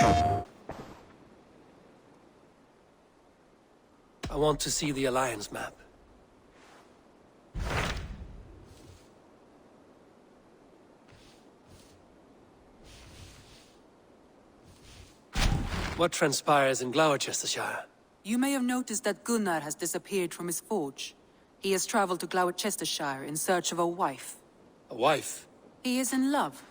I want to see the Alliance map. What transpires in Gloucestershire? You may have noticed that Gunnar has disappeared from his forge. He has traveled to Gloucestershire in search of a wife. A wife? He is in love.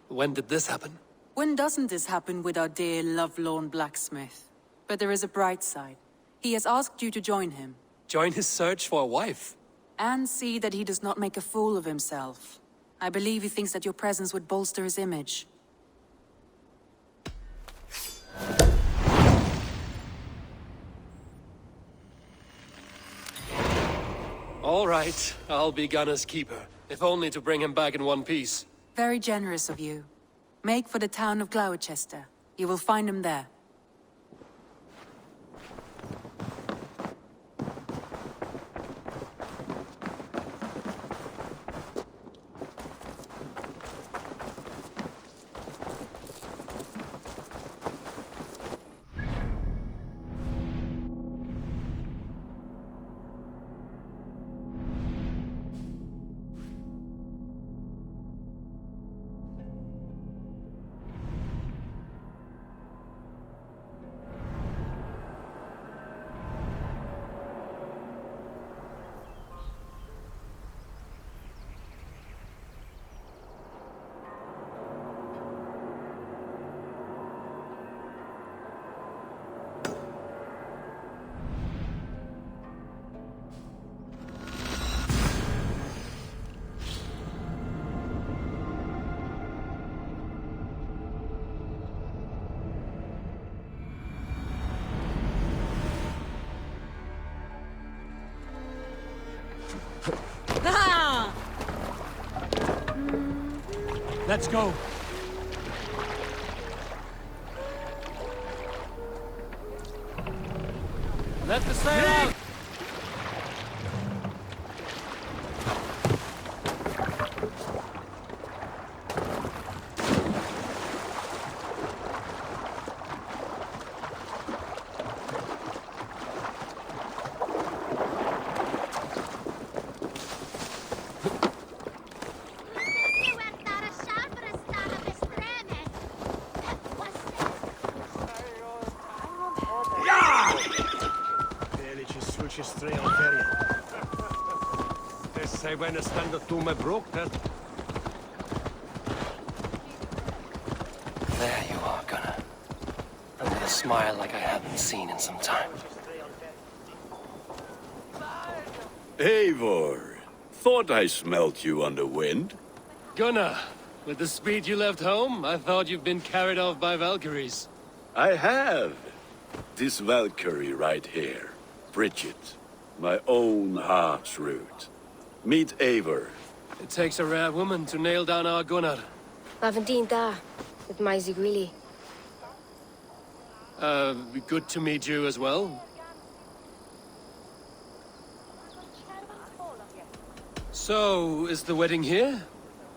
When did this happen? When doesn't this happen with our dear lovelorn blacksmith? But there is a bright side. He has asked you to join him. Join his search for a wife? And see that he does not make a fool of himself. I believe he thinks that your presence would bolster his image. All right, I'll be Gunnar's keeper, if only to bring him back in one piece. Very generous of you. Make for the town of Gloucester. You will find him there. Let's go. Let the sail out! Say when I stand up to my broke that. There you are, Gunnar. And with a smile like I haven't seen in some time. Eivor, thought I smelt you on the wind. Gunnar, with the speed you left home, I thought you'd been carried off by Valkyries. I have. This Valkyrie right here, Bridget, my own heart's root. Meet Eivor. It takes a rare woman to nail down our Gunnar. Lavendine da, with my Zigwili. Good to meet you as well. So, is the wedding here?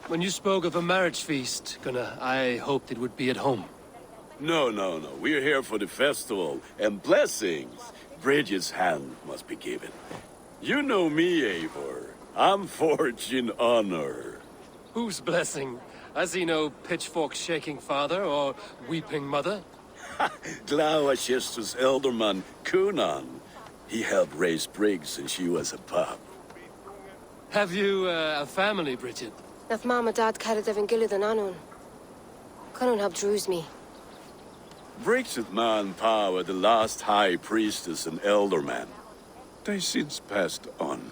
When you spoke of a marriage feast, Gunnar, I hoped it would be at home. No. We're here for the festival and blessings. Bridget's hand must be given. You know me, Eivor. I'm forged in honor. Whose blessing? I see no pitchfork-shaking father or weeping mother. Gloucester's elderman, Cunan. He helped raise Briggs since she was a pup. Have you a family, Bridget? Nath Mom and Dad carried Evan Gillid and Anun. Cunun helped druise me. Briggs and Man Pa were the last high priestess and elderman. They since passed on.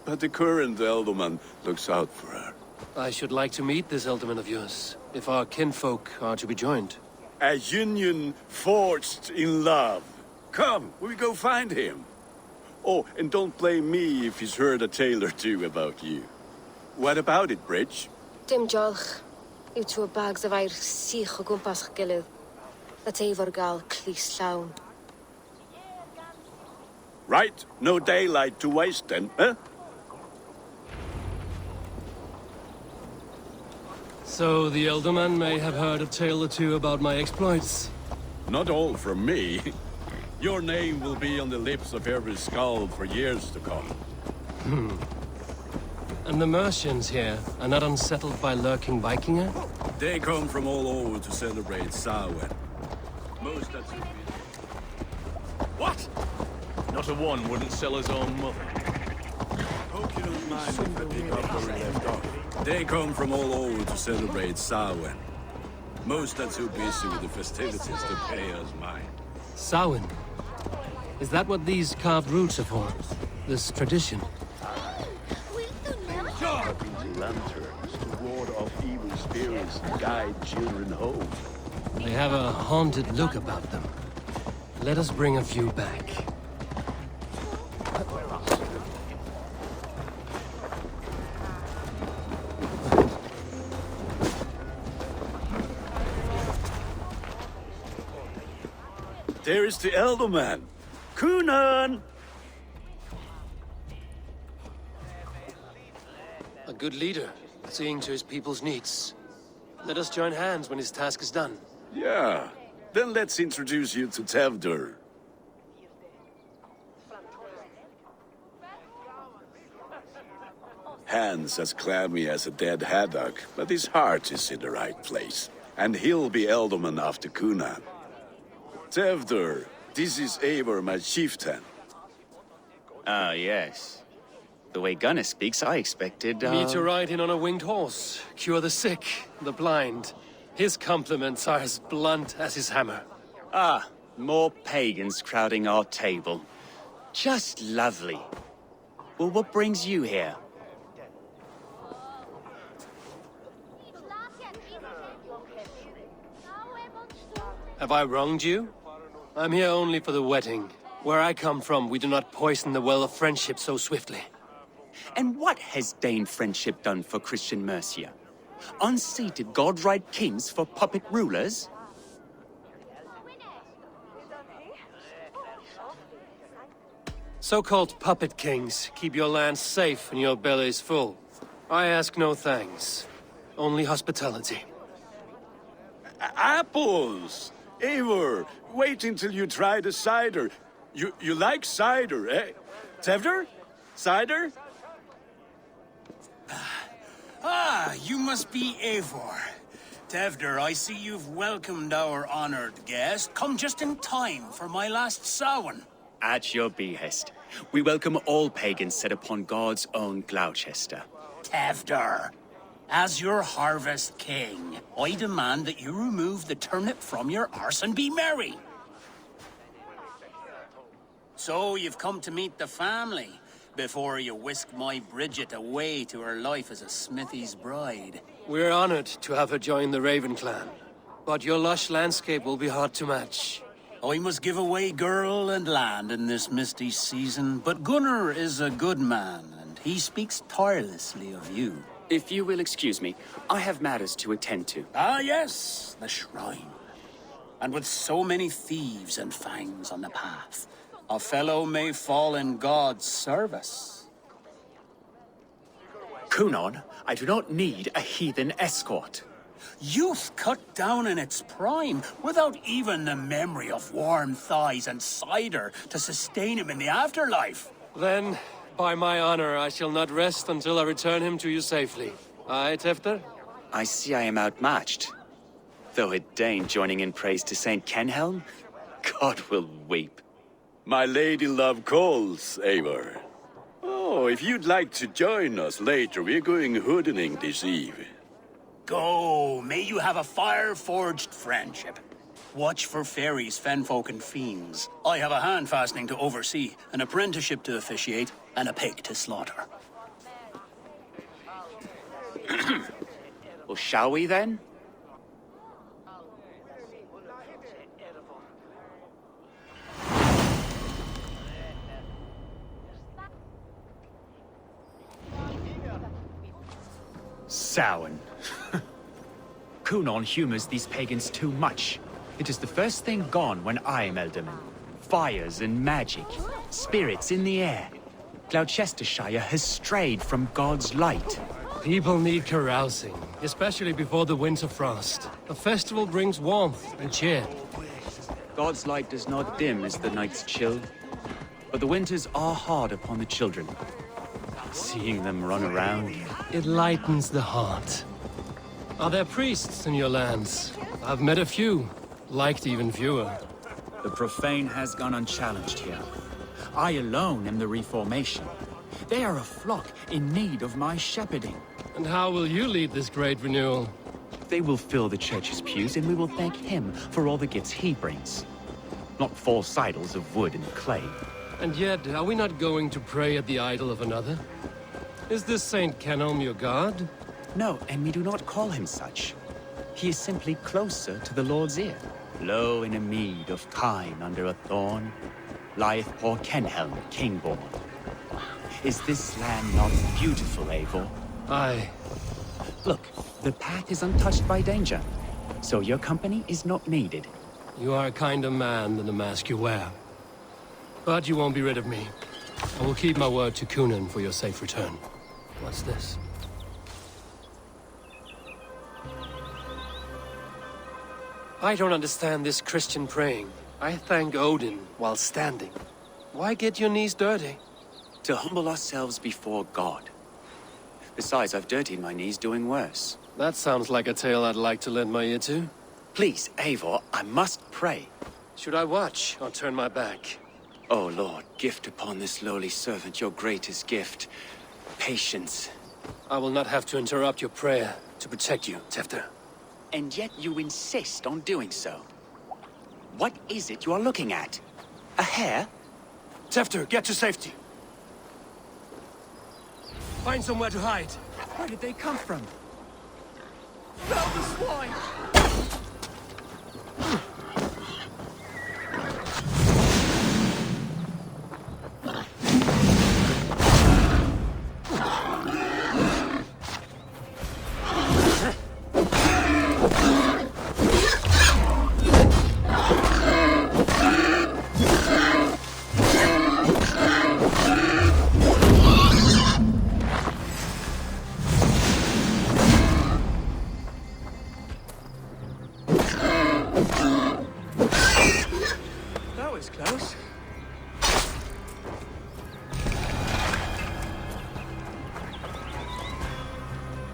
But the current elderman looks out for her. I should like to meet this elderman of yours, if our kinfolk are to be joined. A union forged in love. Come, we go find him. Oh, and don't blame me if he's heard a tale or two about you. What about it, Bridge? Dim jolch. You two bags of air sich o gwmpas gilydd. That Eivor gal clis llawn. Right, no daylight to waste then, huh? So the Elderman may have heard a tale or two about my exploits. Not all from me. Your name will be on the lips of every skull for years to come. And the Mercians here are not unsettled by lurking Vikinger? They come from all over to celebrate Samhain. Most that What? Not a one wouldn't sell his own mother. Hope you don't mind if I pick up where we left off. They come from all over to celebrate Samhain. Most are too busy with the festivities to pay us mind. Samhain. Is that what these carved roots are for? This tradition? Lanterns to ward off evil spirits and guide children home. They have a haunted look about them. Let us bring a few back. There is the Elderman. Kunan! A good leader, seeing to his people's needs. Let us join hands when his task is done. Yeah. Then let's introduce you to Tevdur. Hands as clammy as a dead haddock, but his heart is in the right place. And he'll be Elderman after Kunan. Tevdur, this is Eivor, my chieftain. Ah, yes. The way Gunnar speaks, I expected, Me to ride in on a winged horse, cure the sick, the blind. His compliments are as blunt as his hammer. Ah, more pagans crowding our table. Just lovely. Well, what brings you here? Have I wronged you? I'm here only for the wedding. Where I come from, we do not poison the well of friendship so swiftly. And what has Dane friendship done for Christian Mercia? Unseated godright kings for puppet rulers? So-called puppet kings keep your lands safe and your bellies full. I ask no thanks, only hospitality. Apples! Eivor, wait until you try the cider. You like cider, eh? Tevdur? Cider? Ah, you must be Eivor. Tevdur, I see you've welcomed our honored guest. Come just in time for my last Samhain. At your behest. We welcome all pagans set upon God's own Gloucester. Tevdur, as your harvest king, I demand that you remove the turnip from your arse and be merry. So you've come to meet the family before you whisk my Bridget away to her life as a smithy's bride. We're honored to have her join the Raven clan, but your lush landscape will be hard to match. I must give away girl and land in this misty season, but Gunnar is a good man, and he speaks tirelessly of you. If you will excuse me, I have matters to attend to. Ah, yes, the shrine. And with so many thieves and fangs on the path, a fellow may fall in God's service. Kunon, I do not need a heathen escort. Youth cut down in its prime, without even the memory of warm thighs and cider to sustain him in the afterlife. Then, by my honor, I shall not rest until I return him to you safely. Aye, Tefter? I see I am outmatched. Though a Dane joining in praise to Saint Kenhelm, God will weep. My lady love calls, Eivor. Oh, if you'd like to join us later, we're going hoodening this eve. Go, may you have a fire-forged friendship. Watch for fairies, fenfolk, and fiends. I have a hand fastening to oversee, an apprenticeship to officiate, and a pig to slaughter. Well, shall we then? Samhain. Kunon humors these pagans too much. It is the first thing gone when I am Elderman. Fires and magic, spirits in the air. Gloucestershire has strayed from God's light. People need carousing, especially before the winter frost. A festival brings warmth and cheer. God's light does not dim as the nights chill, but the winters are hard upon the children. Seeing them run around, It lightens the heart. Are there priests in your lands? I've met a few, liked even fewer. The profane has gone unchallenged here. I alone am the Reformation. They are a flock in need of my shepherding. And how will you lead this great renewal? they will fill the church's pews, and we will thank him for all the gifts he brings. Not false idols of wood and clay. And yet, are we not going to pray at the idol of another? Is this Saint Kenelm your god? No, and we do not call him such. He is simply closer to the Lord's ear. Lo, in a mead of kine under a thorn, lieth poor Kenhelm, king-born. Is this land not beautiful, Eivor? Aye. Look, the path is untouched by danger, so your company is not needed. You are a kinder man than the mask you wear. But you won't be rid of me. I will keep my word to Cunan for your safe return. What's this? I don't understand this Christian praying. I thank Odin while standing. Why get your knees dirty? To humble ourselves before God. Besides, I've dirtied my knees doing worse. That sounds like a tale I'd like to lend my ear to. Please, Eivor, I must pray. Should I watch or turn my back? Oh Lord, gift upon this lowly servant your greatest gift. Patience. I will not have to interrupt your prayer to protect you, Tefter. And yet you insist on doing so. What is it you are looking at? A hare? Tefter, get to safety. Find somewhere to hide. Where did they come from? That was close.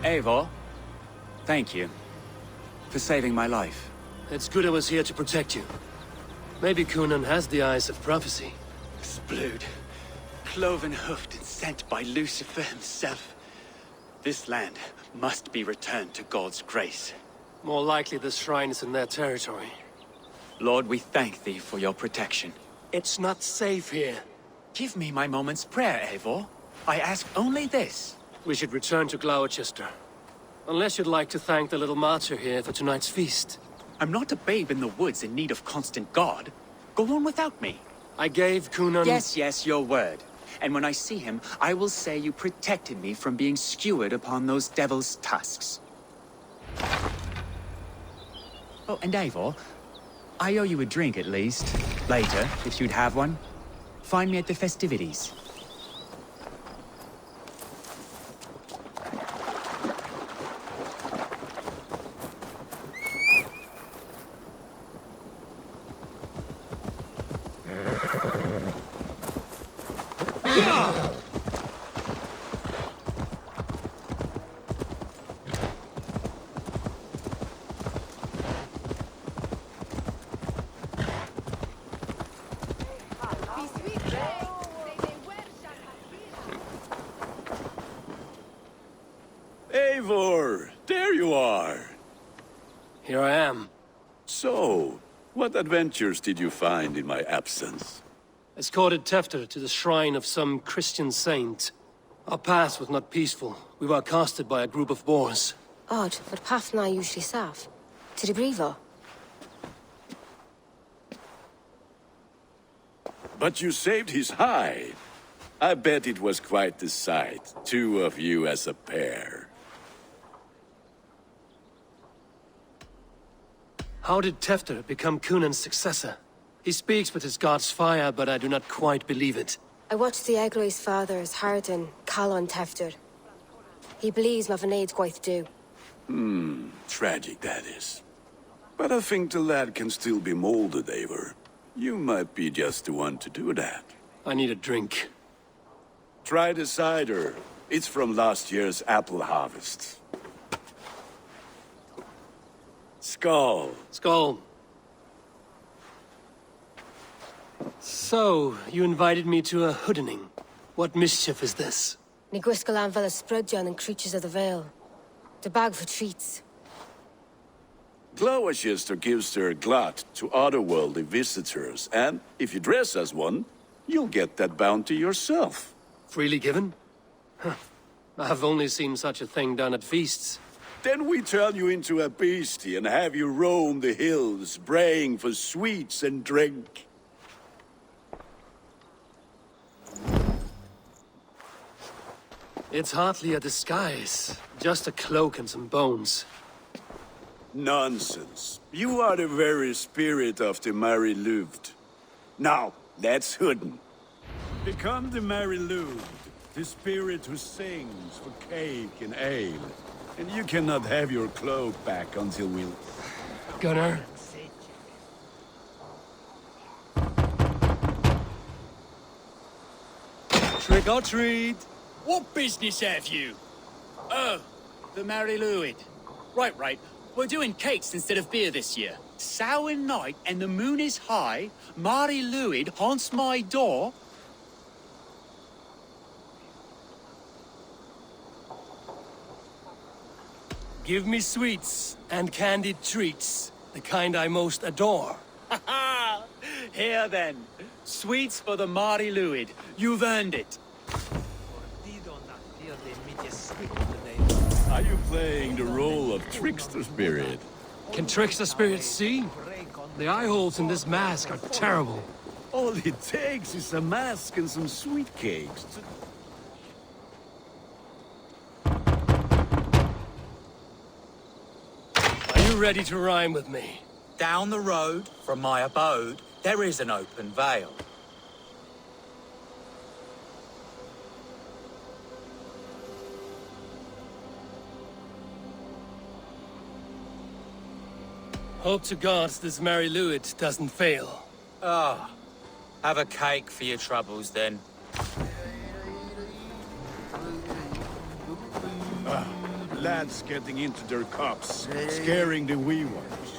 Eivor, thank you for saving my life. It's good I was here to protect you. Maybe Cunan has the eyes of prophecy. Splood, cloven-hoofed and sent by Lucifer himself. This land must be returned to God's grace. More likely the shrine is in their territory. Lord, we thank thee for your protection. It's not safe here. Give me my moment's prayer, Eivor. I ask only this. We should return to Gloucester. Unless you'd like to thank the little martyr here for tonight's feast. I'm not a babe in the woods in need of constant guard. Go on without me. I gave Cunan... Yes, your word. And when I see him, I will say you protected me from being skewered upon those devil's tusks. Oh, and Eivor, I owe you a drink at least. Later, if you'd have one. Find me at the festivities. Eivor, there you are. Here I am. So, what adventures did you find in my absence? Escorted Tefter to the shrine of some Christian saint. Our past was not peaceful. We were accosted by a group of boars. Odd, but pathna usually safe. To the Brevo. But you saved his hide. I bet it was quite the sight, two of you as a pair. How did Tefter become Cunan's successor? He speaks with his god's fire, but I do not quite believe it. I watched the Egloi's father as Harden, Calon Tefter. He believes my vanade quite do. Tragic, that is. But I think the lad can still be molded, Eivor. You might be just the one to do that. I need a drink. Try the cider. It's from last year's apple harvest. Skull. Skull. So, you invited me to a hoodening. What mischief is this? Ni gwisgal an fel y sprydjan and creatures of the Vale. The bag for treats. Gloucester gives their glut to otherworldly visitors, and if you dress as one, you'll get that bounty yourself. Freely given? Huh. I've only seen such a thing done at feasts. Then we turn you into a beastie and have you roam the hills, braying for sweets and drink. It's hardly a disguise. Just a cloak and some bones. Nonsense. You are the very spirit of the Mary Louved. Now, let's hooden. Become the Mary Louved, the spirit who sings for cake and ale. And you cannot have your cloak back until we... Gunnar? Trick or treat! What business have you? Oh, the Mary Lwyd. Right. We're doing cakes instead of beer this year. Samhain night and the moon is high. Mary Lwyd haunts my door. Give me sweets and candied treats, the kind I most adore. Here then, sweets for the Mary Lwyd. You've earned it. Are you playing the role of trickster spirit? Can trickster spirits see? The eye holes in this mask are terrible. All it takes is a mask and some sweet cakes. Are you ready to rhyme with me? Down the road from my abode, there is an open vale. Hope to God this Mary Lwyd doesn't fail. Ah, have a cake for your troubles then. Lads getting into their cups, scaring the wee ones.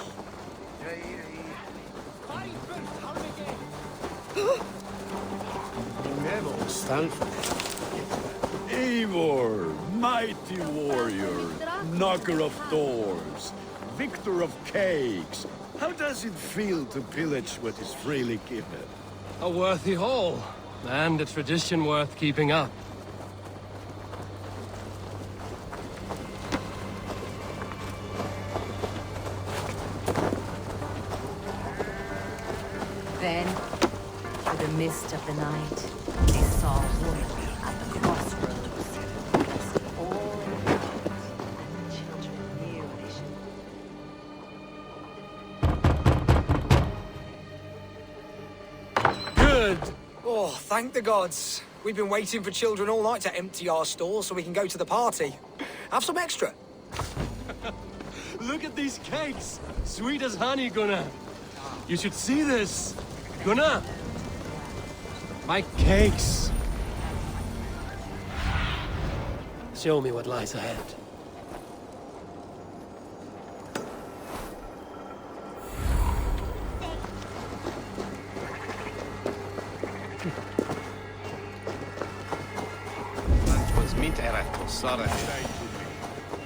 Eivor, mighty warrior, knocker of doors, victor of cakes. How does it feel to pillage what is freely given? A worthy haul, and a tradition worth keeping up. Then, through the mist of the night, they saw a woman at the crossroads. All the children knew they should. Good! Oh, thank the gods. We've been waiting for children all night to empty our stalls so we can go to the party. Have some extra. Look at these cakes! Sweet as honey, Gunnar. You should see this. Gunnar! My cakes! Show me what lies ahead.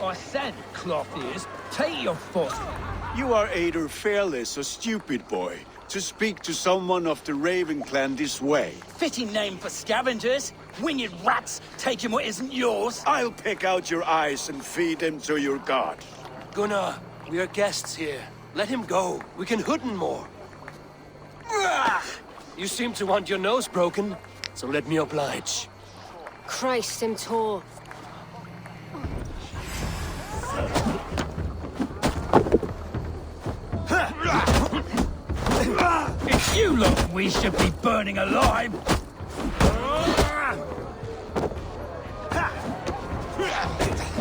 I said, cloth ears, take your foot. You are either fearless or stupid, boy, to speak to someone of the Raven clan this way. Fitting name for scavengers. Winged rats taking what isn't yours. I'll pick out your eyes and feed them to your god. Gunnar, we are guests here. Let him go. We can hooden more. You seem to want your nose broken, so let me oblige. Christ, him tall. If you look, we should be burning alive.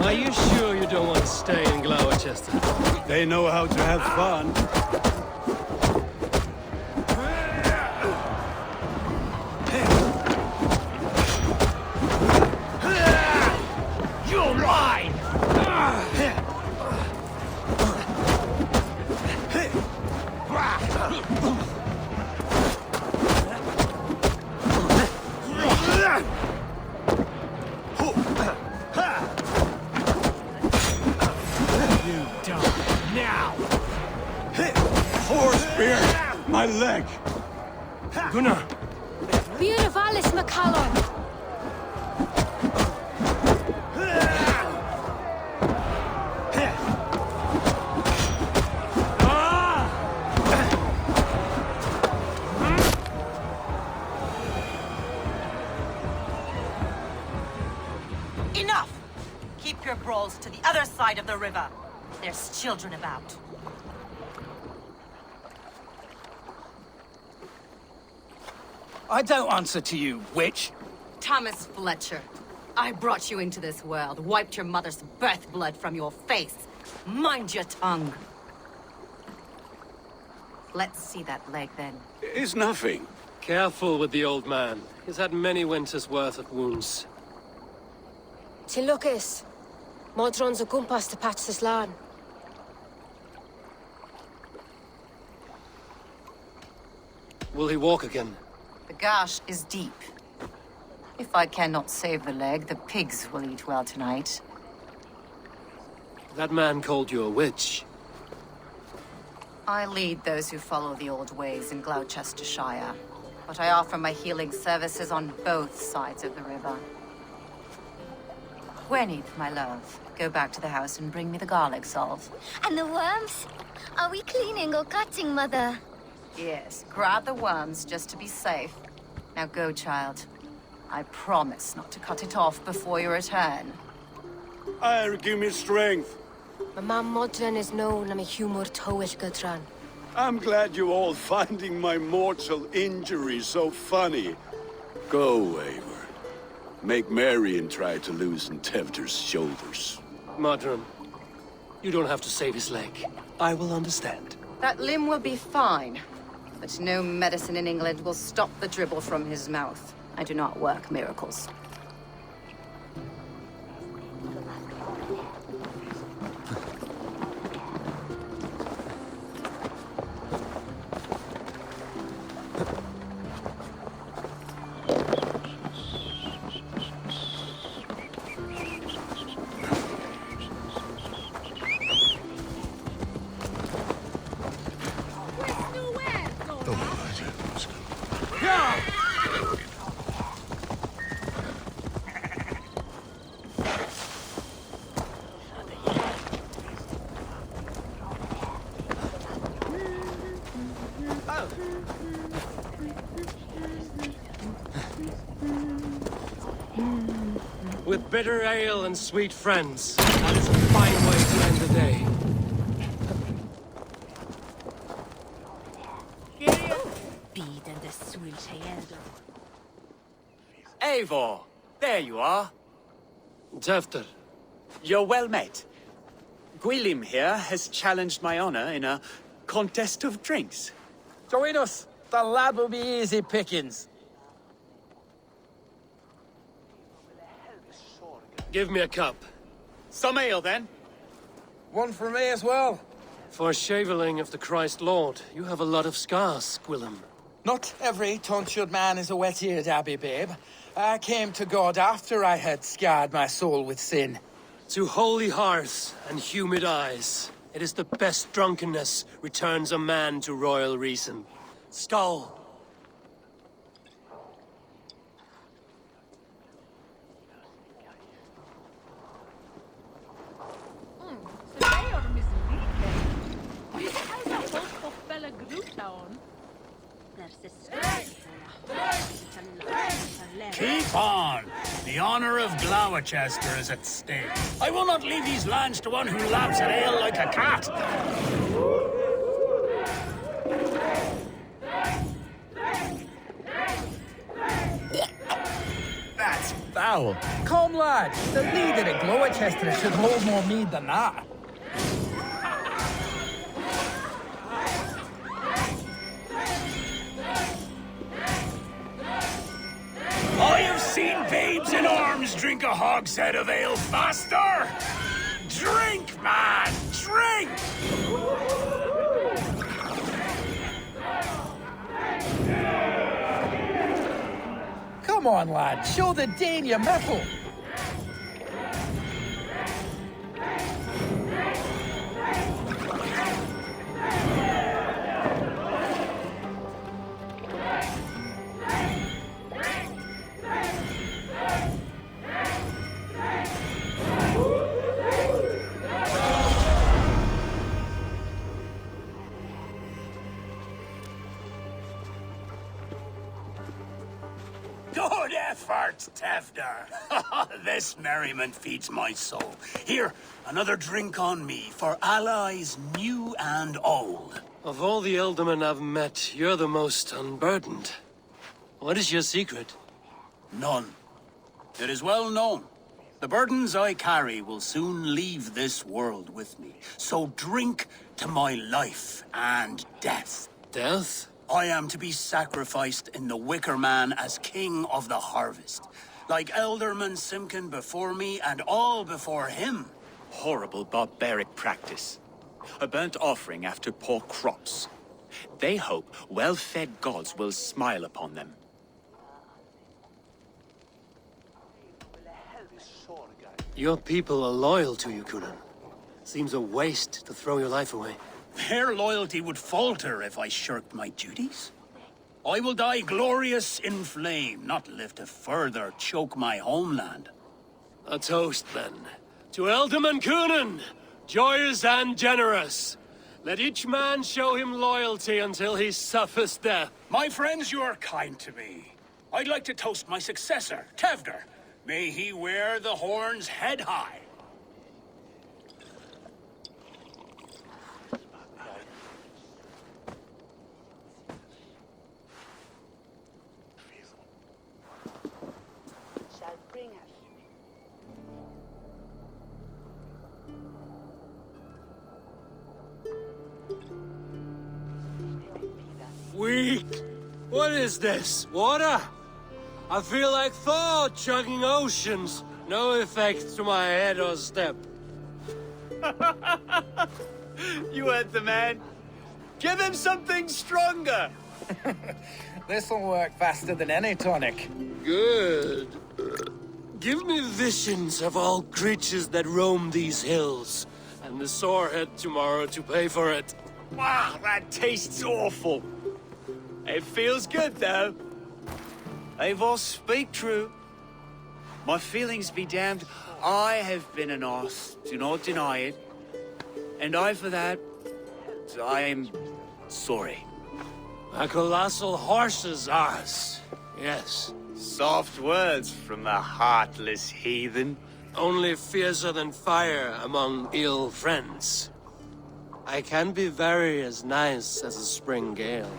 Are you sure you don't want to stay in Gloucester? They know how to have fun. You're mine! My leg! Gunnar! Beautifalis McCallum! Enough! Keep your brawls to the other side of the river. There's children about. I don't answer to you, witch. Thomas Fletcher, I brought you into this world, wiped your mother's birth blood from your face. Mind your tongue. Let's see that leg, then. It's nothing. Careful with the old man. He's had many winters' worth of wounds. Ti lwcus. Modron's o gwmpas dy patch this lan. Will he walk again? The gash is deep. If I cannot save the leg, the pigs will eat well tonight. That man called you a witch. I lead those who follow the old ways in Gloucestershire, but I offer my healing services on both sides of the river. Gwyneth, my love, go back to the house and bring me the garlic salve. And the worms? Are we cleaning or cutting, Mother? Yes, grab the worms just to be safe. Now go, child. I promise not to cut it off before you return. Give me strength. My mam Modron is known am a humor tywyll gydran. I'm glad you're all finding my mortal injury so funny. Go, Eivor. Make merry and try to loosen Tevder's shoulders. Modron, you don't have to save his leg. I will understand. That limb will be fine, but no medicine in England will stop the dribble from his mouth. I do not work miracles. With bitter ale and sweet friends, that is a fine way to end the day. Eivor, there you are. Tevder. You're well met. Gwilym here has challenged my honor in a contest of drinks. Join us. The lad will be easy pickings. Give me a cup. Some ale, then. One for me as well. For shaveling of the Christ Lord, you have a lot of scars, Gwilym. Not every tonsured man is a wet-eared abbey, babe. I came to God after I had scarred my soul with sin. To holy hearths and humid eyes, it is the best drunkenness returns a man to royal reason. Skull. Keep on! The honor of Gloucester is at stake. I will not leave these lands to one who laps at ale like a cat. foul. Come, lad. The leader of Gloucester should hold more mead than that. I have seen babes in arms drink a hogshead of ale faster! Drink, man! Drink! Come on, lad. Show the Dane your mettle. Good effort, Tevder. This merriment feeds my soul. Here, another drink on me for allies new and old. Of all the Ealdormen I've met, you're the most unburdened. What is your secret? None. It is well known. The burdens I carry will soon leave this world with me. So drink to my life and death. Death? I am to be sacrificed in the Wicker Man as king of the harvest. Like Elderman Simkin before me and all before him. Horrible barbaric practice. A burnt offering after poor crops. They hope well-fed gods will smile upon them. Your people are loyal to you, Kunan. Seems a waste to throw your life away. Their loyalty would falter if I shirked my duties. I will die glorious in flame, not live to further choke my homeland. A toast, then. To Ealdorman Kunan, joyous and generous. Let each man show him loyalty until he suffers death. My friends, you are kind to me. I'd like to toast my successor, Tevder. May he wear the horns head high. Weak! What is this? Water? I feel like Thor chugging oceans. No effect to my head or step. You heard the man. Give him something stronger. This'll work faster than any tonic. Good. Give me visions of all creatures that roam these hills, and the sorehead tomorrow to pay for it. Wow, that tastes awful. It feels good, though. Eivor, speak true. My feelings be damned. I have been an arse, do not deny it. And I, for that, I am sorry. A colossal horse's arse, yes. Soft words from the heartless heathen. Only fiercer than fire among ill friends. I can be very as nice as a spring gale.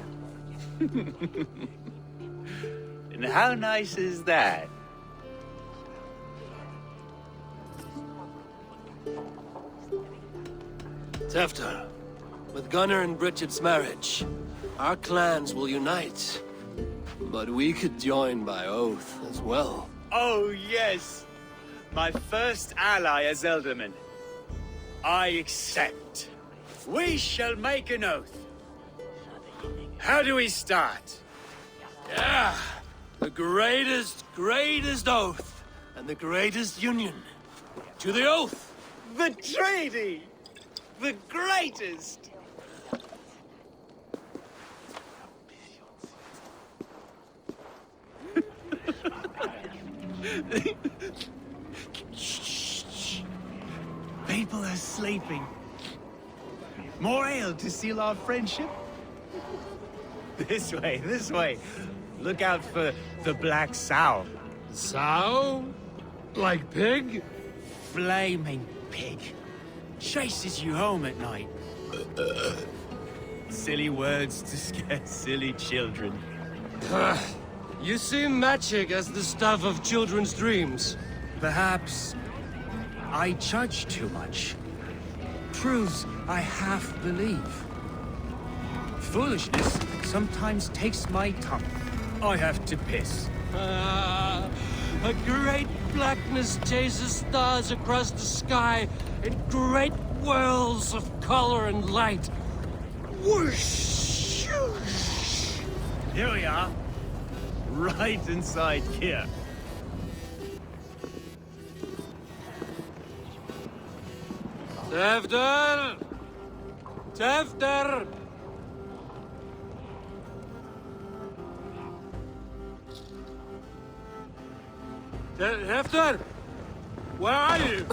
And how nice is that? Tefter, with Gunnar and Bridget's marriage, our clans will unite. But we could join by oath as well. Oh, yes. My first ally as Ealdorman. I accept. We shall make an oath. How do we start? Yeah! The greatest oath, and the greatest union. To the oath! The treaty! The greatest! Shh. People are sleeping. More ale to seal our friendship? This way, this way. Look out for the black sow. Sow? Like pig? Flaming pig. Chases you home at night. Silly words to scare silly children. You seem magic as the stuff of children's dreams. Perhaps I judge too much. Truths I half believe. Foolishness sometimes takes my tongue. I have to piss. A great blackness chases stars across the sky in great whirls of color and light. Whoosh! Here we are. Right inside here. Tefter! Tefter! Hefter! Where are you?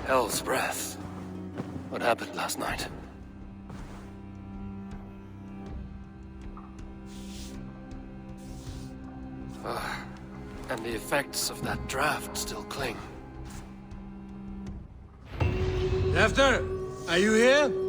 Hell's breath. What happened last night? And the effects of that draft still cling. Hefter, are you here?